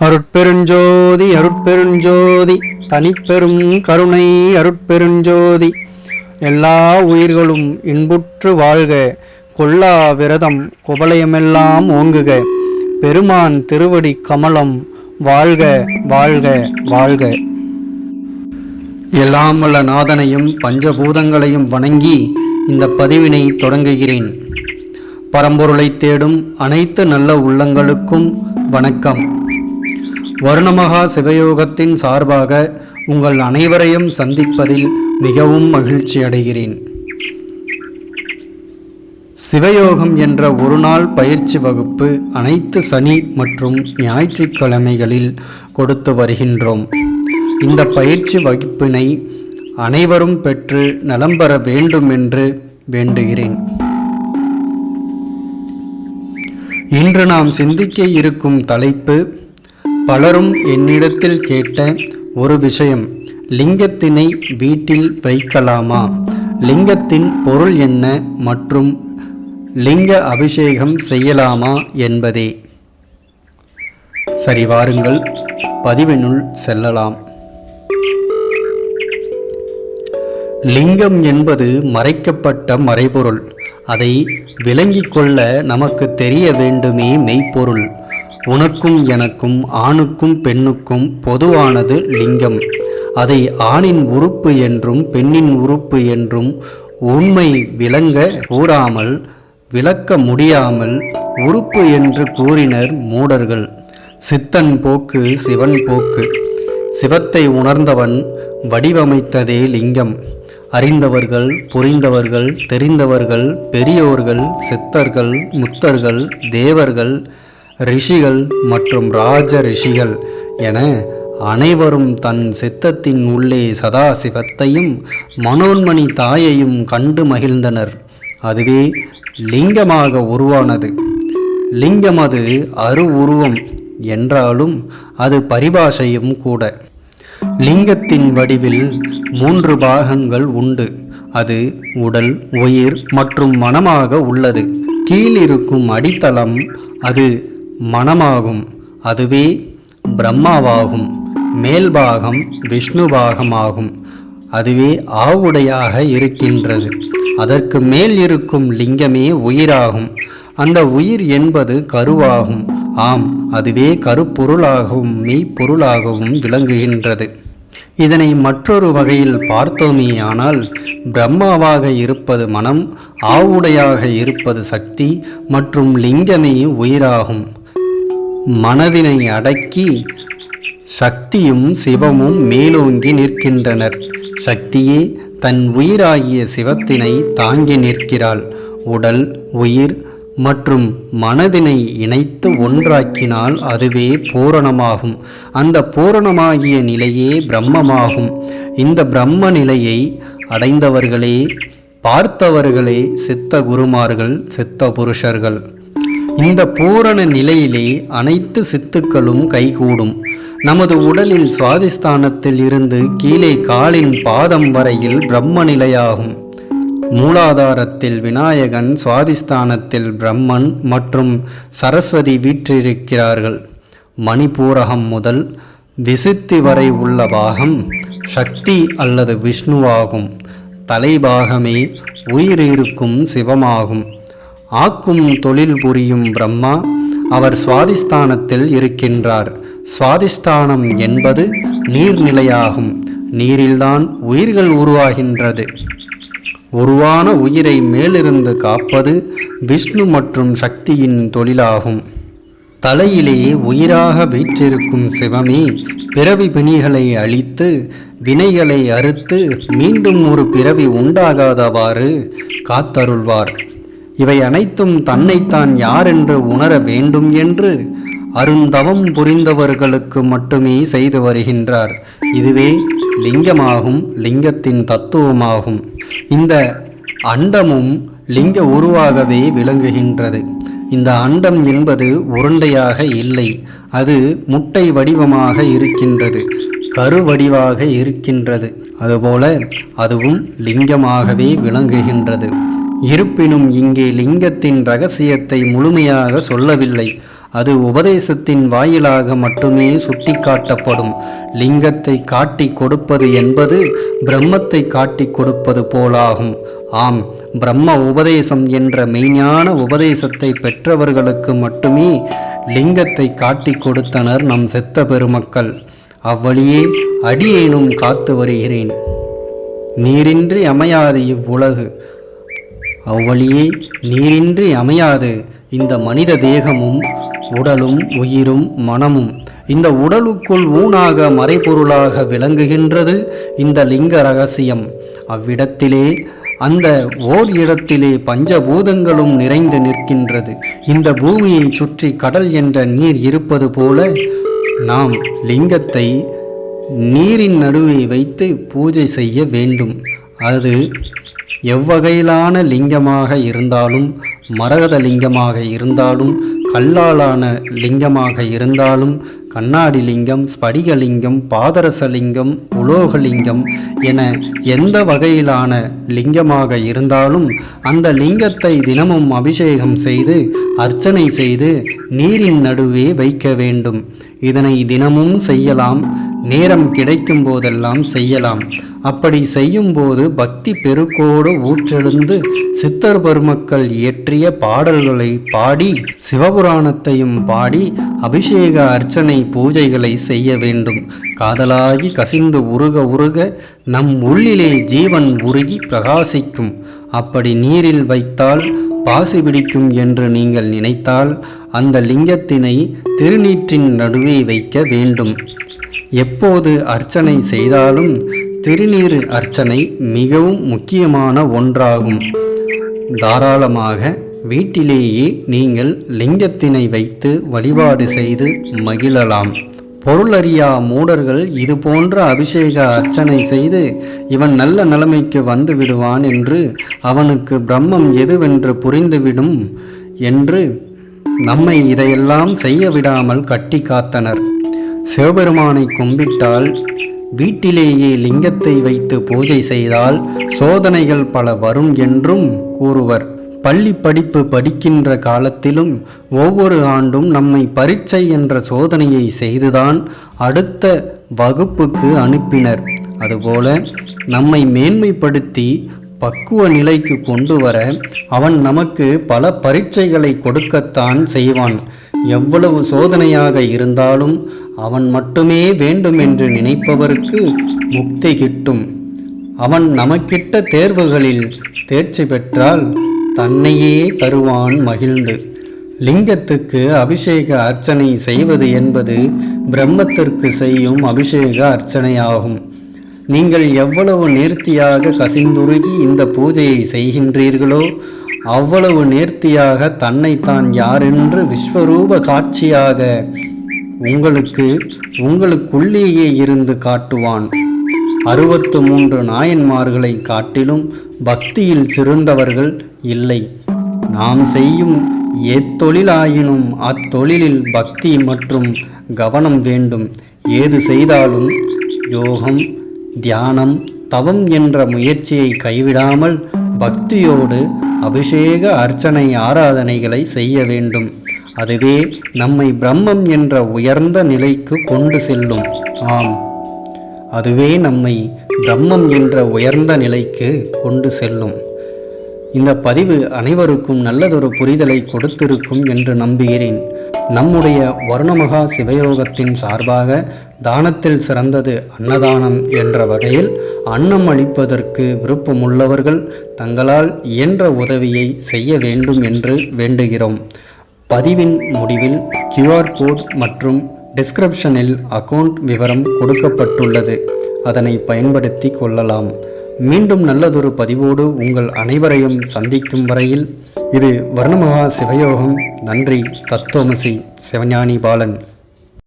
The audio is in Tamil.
அருட்பெருஞ்சோதி அருட்பெருஞ்சோதி தனிப்பெரும் கருணை அருட்பெருஞ்சோதி. எல்லா உயிர்களும் இன்புற்று வாழ்க, கொல்லா விரதம் குவலயமெல்லாம் ஓங்குக, பெருமான் திருவடி கமலம் வாழ்க வாழ்க வாழ்க. எல்லாம் வல்ல நாதனையும் பஞ்சபூதங்களையும் வணங்கி இந்த பதிவினை தொடங்குகிறேன். பரம்பொருளை தேடும் அனைத்து நல்ல உள்ளங்களுக்கும் வணக்கம். வருணமகா சிவயோகத்தின் சார்பாக உங்கள் அனைவரையும் சந்திப்பதில் மிகவும் மகிழ்ச்சி அடைகிறேன். சிவயோகம் என்ற ஒரு நாள் பயிற்சி வகுப்பு அனைத்து சனி மற்றும் ஞாயிற்றுக்கிழமைகளில் கொடுத்து வருகின்றோம். இந்த பயிற்சி வகுப்பினை அனைவரும் பெற்று நலம் பெற வேண்டும் என்று வேண்டுகிறேன். இன்று நாம் சிந்திக்க இருக்கும் தலைப்பு, பலரும் என்னிடத்தில் கேட்ட ஒரு விஷயம், லிங்கத்தினை வீட்டில் வைக்கலாமா, லிங்கத்தின் பொருள் என்ன மற்றும் லிங்க அபிஷேகம் செய்யலாமா என்பதே. சரி, வாருங்கள் பதிவினுள் செல்லலாம். லிங்கம் என்பது மறைக்கப்பட்ட மறைபொருள். அதை விளங்கிக் கொள்ள நமக்கு தெரிய வேண்டுமே மெய்ப்பொருள். உனக்கும் எனக்கும் ஆணுக்கும் பெண்ணுக்கும் பொதுவானது லிங்கம். அதை ஆணின் உறுப்பு என்றும் பெண்ணின் உறுப்பு என்றும் உண்மை விளங்க கூறாமல், விளக்க முடியாமல் உறுப்பு என்று கூறினர் மூடர்கள். சித்தன் போக்கு சிவன் போக்கு. சிவத்தை உணர்ந்தவன் வடிவமைத்ததே லிங்கம். அறிந்தவர்கள், புரிந்தவர்கள், தெரிந்தவர்கள், பெரியோர்கள், சித்தர்கள், முத்தர்கள், தேவர்கள், ரிஷிகள் மற்றும் ராஜ ரிஷிகள் என அனைவரும் தன் சித்தத்தின் உள்ளே சதாசிவத்தையும் மனோன்மணி தாயையும் கண்டு மகிழ்ந்தனர். அதுவே லிங்கமாக உருவானது. லிங்கம் அது உருவம் என்றாலும் அது பரிபாஷையும் கூட. லிங்கத்தின் வடிவில் 3 பாகங்கள் உண்டு. அது உடல், உயிர் மற்றும் மனமாக உள்ளது. கீழிருக்கும் அடித்தளம் அது மனமாகும், அதுவே பிரம்மாவாகும். மேல்பாகம் விஷ்ணு பாகமாகும், அதுவே ஆவுடையாக இருக்கின்றது. அதற்கு மேல் இருக்கும் லிங்கமே உயிராகும். அந்த உயிர் என்பது கருவாகும். ஆம், அதுவே கருப்பொருளாகவும் மெய்ப்பொருளாகவும் விளங்குகின்றது. இதனை மற்றொரு வகையில் பார்த்தோமேயானால், பிரம்மாவாக இருப்பது மனம், ஆவுடையாக இருப்பது சக்தி மற்றும் லிங்கமே உயிராகும். மனதினை அடக்கி சக்தியும் சிவமும் மேலோங்கி நிற்கின்றனர். சக்தியே தன் உயிராகிய சிவத்தினை தாங்கி நிற்கிறாள். உடல், உயிர் மற்றும் மனதினை இணைத்து ஒன்றாக்கினால் அதுவே பூரணமாகும். அந்த பூரணமாகிய நிலையே பிரம்மமாகும். இந்த பிரம்ம நிலையை அடைந்தவர்களே, பார்த்தவர்களே சித்த குருமார்கள், சித்த புருஷர்கள். இந்த பூரண நிலையிலே அனைத்து சித்துக்களும் கைகூடும். நமது உடலில் சுவாதிஸ்தானத்தில் இருந்து கீழே காலின் பாதம் வரையில் பிரம்ம நிலையாகும். மூலாதாரத்தில் விநாயகன், சுவாதிஸ்தானத்தில் பிரம்மன் மற்றும் சரஸ்வதி வீற்றிருக்கிறார்கள். மணிபூரகம் முதல் விசுத்தி வரை உள்ள பாகம் சக்தி அல்லது விஷ்ணுவாகும். தலைபாகமே உயிர் இருக்கும் சிவமாகும். ஆக்கும் தொழில் புரியும் பிரம்மா, அவர் சுவாதிஸ்தானத்தில் இருக்கின்றார். சுவாதிஸ்தானம் என்பது நீர்நிலையாகும். நீரில்தான் உயிர்கள் உருவாகின்றது. உருவான உயிரை மேலிருந்து காப்பது விஷ்ணு மற்றும் சக்தியின் தொழிலாகும். தலையிலே உயிராக வீற்றிருக்கும் சிவமே பிறவி பிணிகளை அழித்து வினைகளை அறுத்து மீண்டும் ஒரு பிறவி உண்டாகாதவாறு காத்தருள்வார். இவை அனைத்தும் தன்னைத்தான் யாரென்று உணர வேண்டும் என்று அருந்தவம் புரிந்தவர்களுக்கு மட்டுமே செய்து வருகின்றார். இதுவே லிங்கமாகும், லிங்கத்தின் தத்துவமாகும். இந்த அண்டமும் லிங்க உருவாகவே விளங்குகின்றது. இந்த அண்டம் என்பது உருண்டையாக இல்லை, அது முட்டை வடிவமாக இருக்கின்றது, கருவடிவாக இருக்கின்றது. அதுபோல அதுவும் லிங்கமாகவே விளங்குகின்றது. இருப்பினும் இங்கே லிங்கத்தின் இரகசியத்தை முழுமையாக சொல்லவில்லை. அது உபதேசத்தின் வாயிலாக மட்டுமே சுட்டிக்காட்டப்படும். லிங்கத்தை காட்டி கொடுப்பது என்பது பிரம்மத்தை காட்டி கொடுப்பது போலாகும். ஆம், பிரம்ம உபதேசம் என்ற மெய்ஞான உபதேசத்தை பெற்றவர்களுக்கு மட்டுமே லிங்கத்தை காட்டி கொடுத்தனர் நம் செத்த பெருமக்கள். அவ்வழியே அடியேனும் காத்து வருகிறேன். நீரின்றி அமையாது இவ்வுலகு, அவ்வழியே நீரின்றி அமையாது இந்த மனித தேகமும் உடலும் உயிரும் மனமும். இந்த உடலுக்குள் ஊனாக மறைபொருளாக விளங்குகின்றது இந்த லிங்க ரகசியம். அவ்விடத்திலே அந்த ஓர் இடத்திலே பஞ்சபூதங்களும் நிறைந்து நிற்கின்றது. இந்த பூமியை சுற்றி கடல் என்ற நீர் இருப்பது போல நாம் லிங்கத்தை நீரின் நடுவே வைத்து பூஜை செய்ய வேண்டும். அது எவ்வகையிலான லிங்கமாக இருந்தாலும், மரகத லிங்கமாக இருந்தாலும், கல்லாலான லிங்கமாக இருந்தாலும், கண்ணாடி லிங்கம், ஸ்படிகலிங்கம், பாதரசலிங்கம், உலோகலிங்கம் என எந்த வகையிலான லிங்கமாக இருந்தாலும் அந்த லிங்கத்தை தினமும் அபிஷேகம் செய்து அர்ச்சனை செய்து நீரின் நடுவே வைக்க வேண்டும். இதனை தினமும் செய்யலாம், நேரம் கிடைக்கும் போதெல்லாம் செய்யலாம். அப்படி செய்யும்போது பக்தி பெருக்கோடு ஊற்றெழுந்து சித்தர் பெருமக்கள் இயற்றிய பாடல்களை பாடி சிவபுராணத்தையும் பாடி அபிஷேக அர்ச்சனை பூஜைகளை செய்ய வேண்டும். காதலாகி கசிந்து உருக உருக நம் உள்ளிலே ஜீவன் உருகி பிரகாசிக்கும். அப்படி நீரில் வைத்தால் பாசி பிடிக்கும் என்று நீங்கள் நினைத்தால் அந்த லிங்கத்தினை திருநீற்றின் நடுவே வைக்க வேண்டும். எப்போது அர்ச்சனை செய்தாலும் திருநீர் அர்ச்சனை மிகவும் முக்கியமான ஒன்றாகும். தாராளமாக வீட்டிலேயே நீங்கள் லிங்கத்தினை வைத்து வழிபாடு செய்து மகிழலாம். பொருளறியா மூடர்கள் இது போன்ற அபிஷேக அர்ச்சனை செய்து இவன் நல்ல நிலைமைக்கு வந்து விடுவான் என்று, அவனுக்கு பிரம்மம் எதுவென்று புரிந்துவிடும் என்று நம்மை இதையெல்லாம் செய்ய விடாமல் கட்டி காத்தனர். சிவபெருமானை கும்பிட்டால், வீட்டிலேயே லிங்கத்தை வைத்து பூஜை செய்தால் சோதனைகள் பல வரும் என்றும் கூறுவர். பள்ளி படிப்பு படிக்கின்ற காலத்திலும் ஒவ்வொரு ஆண்டும் நம்மை பரீட்சை என்ற சோதனையை செய்துதான் அடுத்த வகுப்புக்கு அனுப்பினர். அதுபோல நம்மை மேன்மைப்படுத்தி பக்குவ நிலைக்கு கொண்டு வர அவன் நமக்கு பல பரீட்சைகளை கொடுக்கத்தான் செய்வான். எவ்வளவு சோதனையாக இருந்தாலும் அவன் மட்டுமே வேண்டும் என்று நினைப்பவருக்கு முக்தி கிட்டும். அவன் நமக்கிட்ட தேர்வுகளில் தேர்ச்சி பெற்றால் தன்னையே தருவான் மகிழ்ந்து. லிங்கத்துக்கு அபிஷேக அர்ச்சனை செய்வது என்பது பிரம்மத்திற்கு செய்யும் அபிஷேக அர்ச்சனையாகும். நீங்கள் எவ்வளவு நேர்த்தியாக கசிந்துருகி இந்த பூஜையை செய்கின்றீர்களோ அவ்வளவு நேர்த்தியாக தன்னைத்தான் யாரென்று விஸ்வரூப காட்சியாக உங்களுக்குள்ளேயே இருந்து காட்டுவான். 63 நாயன்மார்களை காட்டிலும் பக்தியில் சிறந்தவர்கள் இல்லை. நாம் செய்யும் எத்தொழிலாயினும் அத்தொழிலில் பக்தி மற்றும் கவனம் வேண்டும். ஏது செய்தாலும் யோகம், தியானம், தவம் என்ற முயற்சியை கைவிடாமல் பக்தியோடு அபிஷேக அர்ச்சனை ஆராதனைகளை செய்ய வேண்டும். அதுவே நம்மை பிரம்மம் என்ற உயர்ந்த நிலைக்கு கொண்டு செல்லும். ஆம், அதுவே நம்மை பிரம்மம் என்ற உயர்ந்த நிலைக்கு கொண்டு செல்லும். இந்த பதிவு அனைவருக்கும் நல்லதொரு புரிதலை கொடுத்திருக்கும் என்று நம்புகிறேன். நம்முடைய வர்ணமகா சிவயோகத்தின் சார்பாக தானத்தில் சிறந்தது அன்னதானம் என்ற வகையில் அன்னம் அளிப்பதற்கு விருப்பமுள்ளவர்கள் தங்களால் இயன்ற உதவியை செய்ய வேண்டும் என்று வேண்டுகிறோம். பதிவின் முடிவில் QR கோட் மற்றும் டிஸ்கிரிப்ஷனில் அக்கவுண்ட் விவரம் கொடுக்கப்பட்டுள்ளது. அதனை பயன்படுத்தி கொள்ளலாம். மீண்டும் நல்லதொரு பதிவோடு உங்கள் அனைவரையும் சந்திக்கும் வரையில் இது வர்ணமகா சிவயோகம். நன்றி. தத்துவமசி சிவஞானி பாலன்.